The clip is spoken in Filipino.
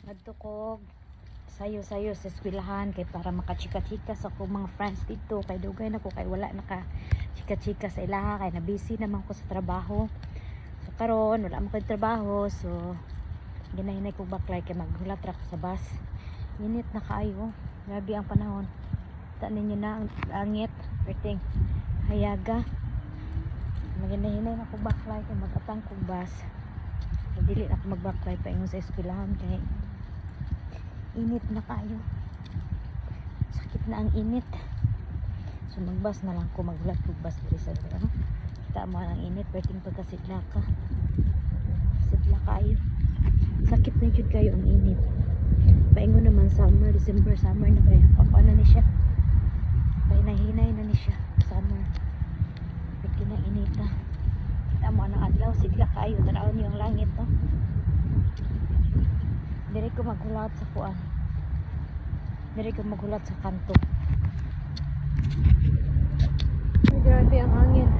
Adto ko sayo-sayo sa eskwelahan kay para makachika-chika sa akong mga friends dito kay dugay na ko kay wala naka chika-chika sa ilaha kay na busy naman ko sa trabaho. So karon wala mo kay trabaho, so ginahinay ko baklay kay maghulat ra ko sa bus. Init na kaayo, grabe ang panahon. Ta ninyo na ang langit, perting hayaga. Maginahinay na ko baklay kay magatang kong bus. Dili na ako magbaklay pa ingon sa eskwelahan kay init na kayo, sakit na ang init. So magbas na lang ko, maghulat ko bus diri sa ano, kita mo ang init, pwedeng pagkasidla ka sidla kayo, sakit na jud kayo ang init. Paingon naman summer, December summer na kayo, paano ni siya, pahinay-hinay na ni siya summer, pwede na inita. Kita mo ang adlaw, sidla kayo, tanaw niyo ang langit, no? Diri ko maghulat sa kuan. Diri ko maghulat sa kanto. Ay, grabe ang hangin.